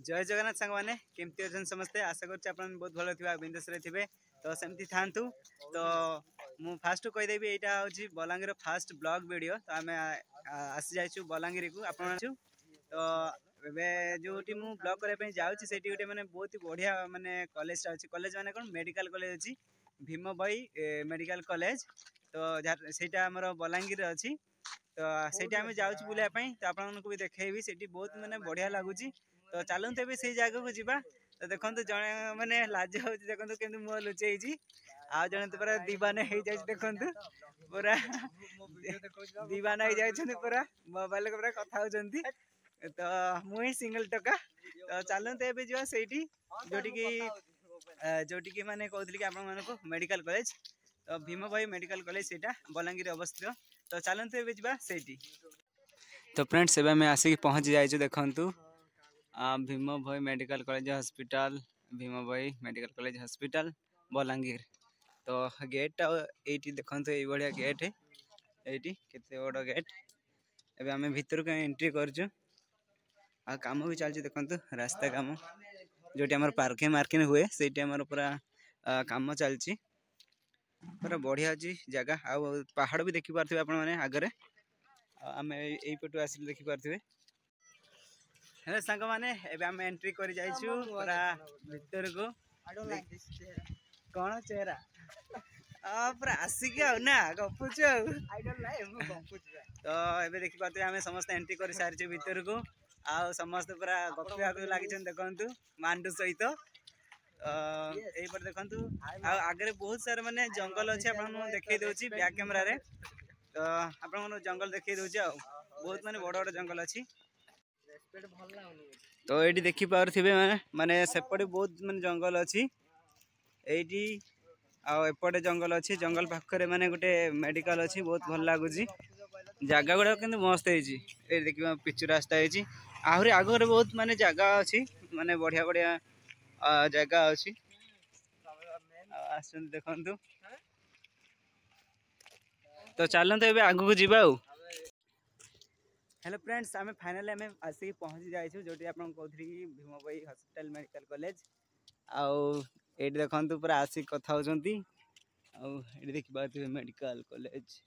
जय जगन्नाथ सांग मैंने केमती अच्छा समस्ते आशा कर बहुत भल थी बिंदेश थे तो सेमती था तो मु फास्ट कहीदेवी यहाँ हूँ बलांगीर फास्ट ब्लॉग वीडियो तो आम आसी जाइए बलांगीर को आप तो जो मु ब्लॉग करने जाऊँगी से गोटे मैंने बहुत ही बढ़िया माने कॉलेज अच्छी कॉलेज माने कौन मेडिकल कॉलेज अच्छी भीम भाई मेडिकल कॉलेज तो सेटा आमर बलांगीर अच्छी तो सेठी आम जाऊँ बुलायापी तो आपको भी देखी से बहुत माने बढ़िया लगुच तो चलते भी से जगह को जीवा तो देखो जड़े मैंने लाज हो देखो केमती मुह लुचेई आ जड़े तो पूरा दीवाना हो जाए देखु पूरा दीवाना हो जाए पूरा मोबाइल पूरा कथा होती तो मुझे सिंगल टका तो चलते ए जा जोटिकी माने कहते कि आप मेडिकल कॉलेज तो भीम भाई मेडिकल कॉलेज से बलांगीर अवस्थित तो चलते ए जा तो फ्रेंड्स एवं आम आसिक पहुँची जाइए देखु भीम भाई मेडिकल कॉलेज हॉस्पिटल भीम भाई मेडिकल कॉलेज हॉस्पिटल बलांगीर तो गेट ये देखो ये भाया गेट ये केते बड़ गेट एवं आम भीतर को एंट्री करचु आ काम भी चलती देखो रास्ता काम जो पार्किंग मार्किंग हुए से पूरा काम चलती पूरा बढ़िया अच्छी जगह आ पहाड़ भी देखी पारे आप आगे आम यहीपटू आस देखी पारे हेलो सांग मैंने एवं एंट्री कर पूरा भीतर को कौन चेहरा पूरा आसिक ना गपुच तो ये देखी पारे आम समस्त एंट्री कर सारी भीतर को आ समस्त पूरा गपा लगी देखु मांडू सहित यहीपर देखु आगे बहुत सारा माने जंगल अच्छे आप देखी दूसरी बैक कैमेरा तो आप जंगल देखी दूसरी बहुत माने बड़ बड़ जंगल अच्छी तो ये देखी पारे माने सेपटे बहुत माने जंगल अच्छी ये आउपटे जंगल अच्छी जंगल पाखे माने गोटे मेडिकल अच्छी बहुत भल लगुच जगह गुड़ा कि मस्त है देखिए पिचु रास्ता है आहरी आगे बहुत माने जगह अच्छी माने बढ़िया बढ़िया जगह अच्छी देखु तो चलते ए आग को जीवा हेलो फ्रेंड्स आम फाइनाली आम आसिक पहुँची जाइए जो आप कहते भीम भाई हॉस्पिटल मेडिकल कॉलेज आउ देखु पूरा आसिक कथा होती ये देखी पारे मेडिकल कॉलेज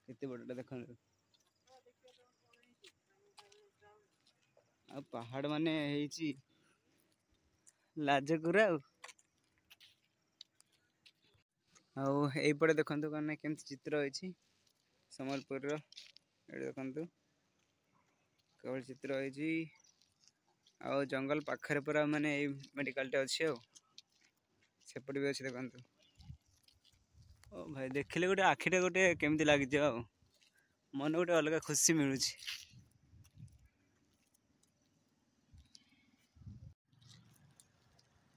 केते बड़ा देखो आ पहाड़ माने लाजकुरा आईपटे देखु कौन केमती चित्र होती सम्बलपुर देखु केवल चित्र होती आ जंगल पाखरे पूरा माने मेडिकल टे अच्छे सेपट भी अच्छे देखु ओ भाई देखिले गोटे आखिटे गोटे केमती लगी मन गोटे अलग खुशी मिलूँ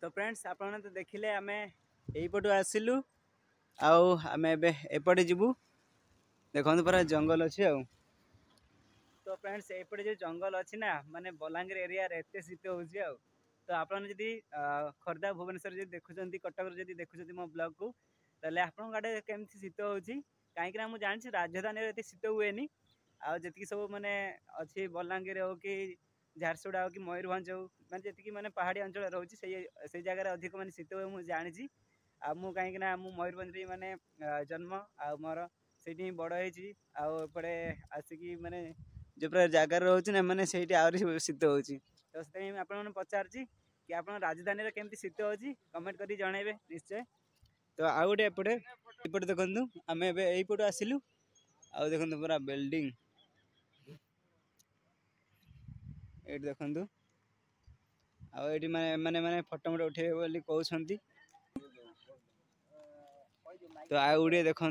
तो फ्रेंड्स आप तो देखिले आम यहीपटू आसिलु आम एपटे जीवु देखो पूरा जंगल अच्छे तो फ्रेंड्स एपटे जो जंगल अच्छी ना माने बलांगीर एरिया एत शीत हो तो आप खर्धा भुवनेश्वर जो देखुं कटक जब देखुं मो ब्लॉग को ताले आपन आड़े केमती शीत हो कहीं मुझे जानी राजधानी एत शीत हुए आती सब माने अच्छी बलांगीर हो कि झारसुगुड़ा हो कि मयूरभंज हो मैंने जी मैंने पहाड़ी अंचल रोचे से जगह अधिक माने शीत हुए मुझे जानी कहीं मयूरभंज माने जन्म आ मोर से बड़ होपटे आसिकी माने जो पूरा जगार रोचे ना मैंने से शीत हो तो आप पचार कि आप राजधानी केमती शीत हो कमेंट कर जनइबे निश्चय तो आउ गोटे एपटे एपटे देखु आम एपटू आसिलु आ देखो पूरा बिल्डिंग ये देखु आए माने माने फोटो मोटो उठे बोली कहते तो आउ गोटे देखु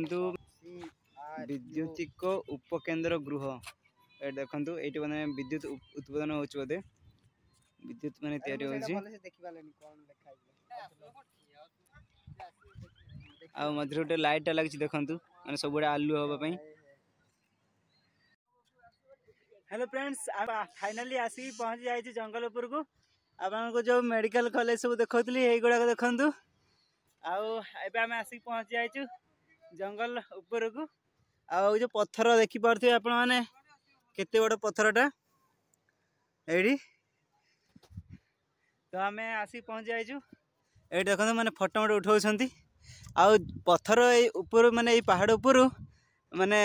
विद्युतिक उपकेन्द्र गृह ये देखु ये मैंने विद्युत उत्पादन हो विद्युत माने आ मध्य गोटे लाइट लगी देखु मैंने सब आलू हाँपाई हेलो फ्रेंड्स फाइनाली आसिक पहुँची जाइए जंगल उपर को आपको जो मेडिकल कॉलेज सब देखी ये गुड़ाक देखु आम आसिक पहुँची जाइए जंगल उपर को आ जो पत्थर देखिपे आप केते बड़ पत्थरटा ये तो आम आसिक पहुँच जाइଛୁ ये देखो मैंने फोटो मोटे उठाऊँ आउ पथर ऊपर माने ये पहाड़ ऊपर माने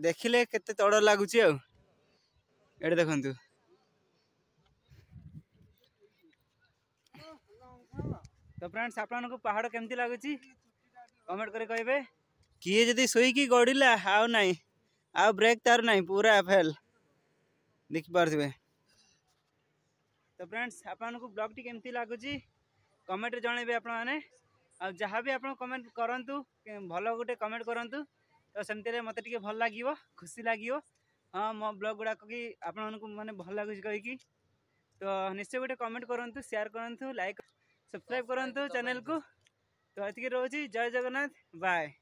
देखिले केते तड़ लगुच ये देखु तो फ्रेंड्स आपको पहाड़ केमती लगुच कमेंट कर कहे किए जदि शोईकी गड़िला आउ ना आउ ब्रेक तार ना पूरा फेल देखिपे। तो फ्रेंड्स आपको ब्लॉग टी केमती लगुच कमेंट जनइबे आप जहाँ भी आप कमेंट करूँ भल गोटे कमेंट करूँ तो सेमती मत टे भल लगे खुशी लगे हाँ मो ब्लॉग गुड़ाक कि आपको माने भल लगुच कहीकि तो निश्चय गोटे कमेंट करूँ शेयर करूँ लाइक सब्सक्राइब करूँ चैनल को। तो ये रोचे जय जगन्नाथ बाय।